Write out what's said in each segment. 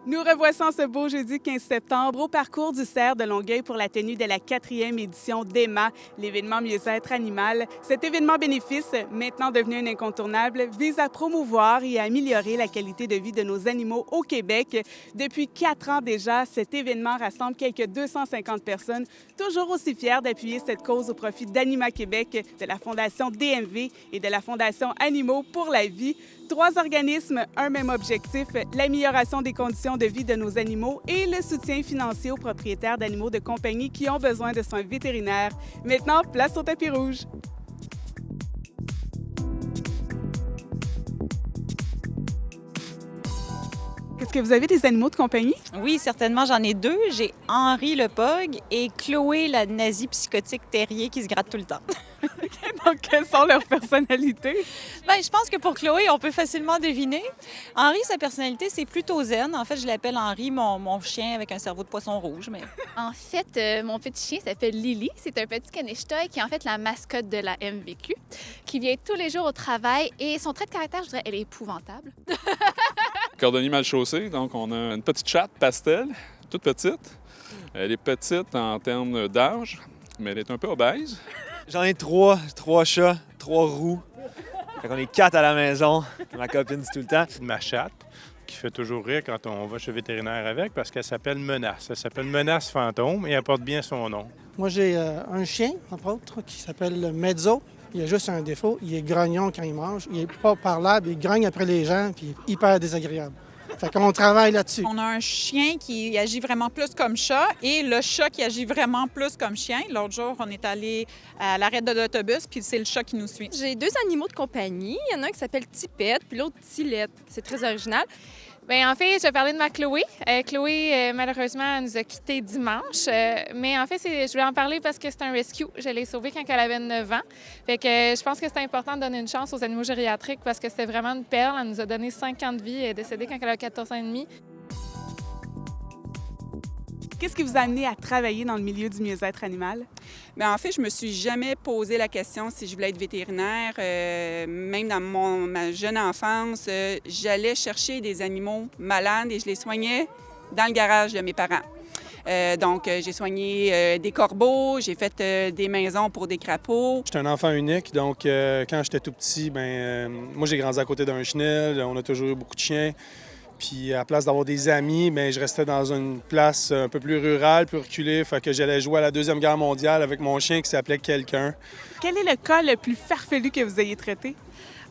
Nous revoici en ce beau jeudi 15 septembre au parcours du cerf de Longueuil pour la tenue de la 4e édition d'EMA, l'événement mieux-être animal. Cet événement bénéfice, maintenant devenu un incontournable, vise à promouvoir et à améliorer la qualité de vie de nos animaux au Québec. Depuis 4 ans déjà, cet événement rassemble quelques 250 personnes, toujours aussi fiers d'appuyer cette cause au profit d'Anima Québec, de la Fondation DMV et de la Fondation Animaux pour la vie. 3 organismes, un même objectif, l'amélioration des conditions de vie de nos animaux et le soutien financier aux propriétaires d'animaux de compagnie qui ont besoin de soins vétérinaires. Maintenant, place au tapis rouge. Est-ce que vous avez des animaux de compagnie? Oui, certainement, j'en ai 2. J'ai Henri le Pug et Chloé la nazie psychotique terrier qui se gratte tout le temps. Donc, quelles sont leurs personnalités? Bien, je pense que pour Chloé, on peut facilement deviner. Henri, sa personnalité, c'est plutôt zen. En fait, je l'appelle Henri, mon chien avec un cerveau de poisson rouge. Mais... En fait, mon petit chien s'appelle Lily. C'est un petit caniche toy qui est en fait la mascotte de la MVQ, qui vient tous les jours au travail. Et son trait de caractère, je dirais, elle est épouvantable. Cordonnier mal chaussé, donc on a une petite chatte pastel, toute petite. Elle est petite en termes d'âge, mais elle est un peu obèse. J'en ai 3 chats, 3 roux. Fait qu'on est 4 à la maison. Ma copine dit tout le temps. C'est ma chatte qui fait toujours rire quand on va chez le vétérinaire avec parce qu'elle s'appelle Menace. Elle s'appelle Menace Fantôme et elle porte bien son nom. Moi, j'ai un chien, entre autres, qui s'appelle Mezzo. Il a juste un défaut, il est grognon quand il mange. Il est pas parlable, il grogne après les gens, puis il est hyper désagréable. Fait qu'on travaille là-dessus. On a un chien qui agit vraiment plus comme chat et le chat qui agit vraiment plus comme chien. L'autre jour, on est allé à l'arrêt de l'autobus, puis c'est le chat qui nous suit. J'ai 2 animaux de compagnie. Il y en a un qui s'appelle Tipette, puis l'autre Tilette. C'est très original. Bien, en fait, je vais parler de ma Chloé. Chloé, malheureusement, elle nous a quittés dimanche. Mais en fait, je voulais en parler parce que c'est un rescue. Je l'ai sauvée quand elle avait 9 ans. Fait que je pense que c'est important de donner une chance aux animaux gériatriques parce que c'était vraiment une perle. Elle nous a donné 5 ans de vie. Elle est décédée quand elle a 14 ans et demi. Qu'est-ce qui vous a amené à travailler dans le milieu du mieux-être animal? Bien, en fait, je me suis jamais posé la question si je voulais être vétérinaire. Même dans ma jeune enfance, j'allais chercher des animaux malades et je les soignais dans le garage de mes parents. Donc, j'ai soigné des corbeaux, j'ai fait des maisons pour des crapauds. J'étais un enfant unique, donc quand j'étais tout petit, moi j'ai grandi à côté d'un chenil, on a toujours eu beaucoup de chiens. Puis à la place d'avoir des amis, je restais dans une place un peu plus rurale, plus reculée. Fait que j'allais jouer à la Deuxième Guerre mondiale avec mon chien qui s'appelait Quelqu'un. Quel est le cas le plus farfelu que vous ayez traité?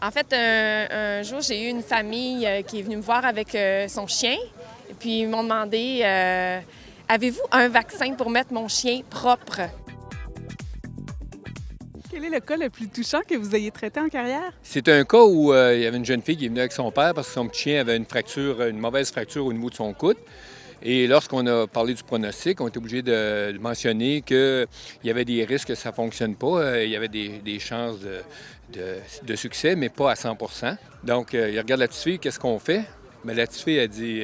En fait, un jour, j'ai eu une famille qui est venue me voir avec son chien. Et puis, ils m'ont demandé avez-vous un vaccin pour mettre mon chien propre? Quel est le cas le plus touchant que vous ayez traité en carrière? C'est un cas où il y avait une jeune fille qui est venue avec son père parce que son petit chien avait une mauvaise fracture au niveau de son coude. Et lorsqu'on a parlé du pronostic, on était obligé de mentionner qu'il y avait des risques que ça ne fonctionne pas. Il y avait des chances de succès, mais pas à 100 %. Donc, il regarde la petite fille, qu'est-ce qu'on fait? Mais la petite fille, elle dit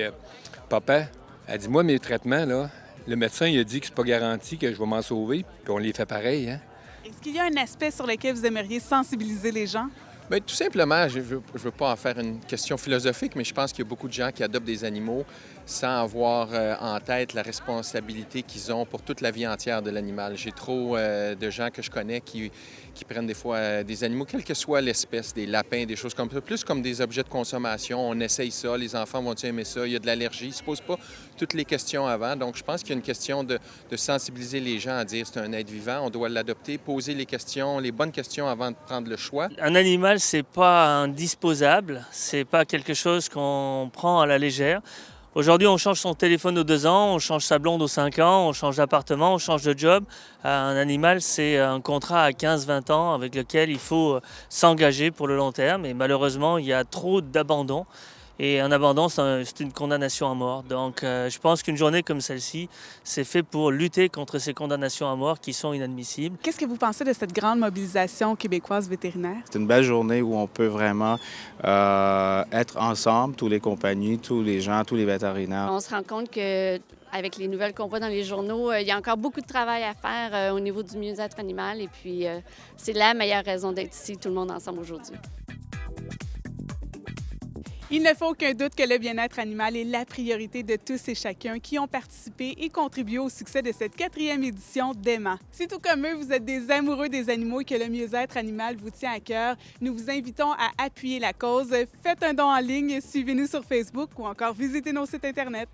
Papa, elle dit moi, mes traitements, là, le médecin, il a dit que c'est pas garanti que je vais m'en sauver. Puis on les fait pareil, hein? Est-ce qu'il y a un aspect sur lequel vous aimeriez sensibiliser les gens? Bien, tout simplement, je veux pas en faire une question philosophique, mais je pense qu'il y a beaucoup de gens qui adoptent des animaux sans avoir en tête la responsabilité qu'ils ont pour toute la vie entière de l'animal. J'ai trop de gens que je connais qui prennent des fois des animaux, quelle que soit l'espèce, des lapins, des choses comme ça, plus comme des objets de consommation. On essaye ça, les enfants vont-ils aimer ça? Il y a de l'allergie, ils ne se posent pas toutes les questions avant. Donc, je pense qu'il y a une question de sensibiliser les gens à dire c'est un être vivant, on doit l'adopter, poser les questions, les bonnes questions avant de prendre le choix. Un animal, c'est pas un disposable, c'est pas quelque chose qu'on prend à la légère. Aujourd'hui, on change son téléphone aux 2 ans, on change sa blonde aux 5 ans, on change d'appartement, on change de job. Un animal, c'est un contrat à 15-20 ans avec lequel il faut s'engager pour le long terme. Et malheureusement, il y a trop d'abandon. Et un abandon, c'est une condamnation à mort. Donc, je pense qu'une journée comme celle-ci, c'est fait pour lutter contre ces condamnations à mort qui sont inadmissibles. Qu'est-ce que vous pensez de cette grande mobilisation québécoise vétérinaire? C'est une belle journée où on peut vraiment être ensemble, toutes les compagnies, tous les gens, tous les vétérinaires. On se rend compte que avec les nouvelles qu'on voit dans les journaux, il y a encore beaucoup de travail à faire au niveau du mieux-être animal. Et puis, c'est la meilleure raison d'être ici, tout le monde ensemble aujourd'hui. Il ne fait aucun doute que le bien-être animal est la priorité de tous et chacun qui ont participé et contribué au succès de cette 4e édition d'EMA. Si tout comme eux, vous êtes des amoureux des animaux et que le mieux-être animal vous tient à cœur, nous vous invitons à appuyer la cause. Faites un don en ligne, suivez-nous sur Facebook ou encore visitez nos sites Internet.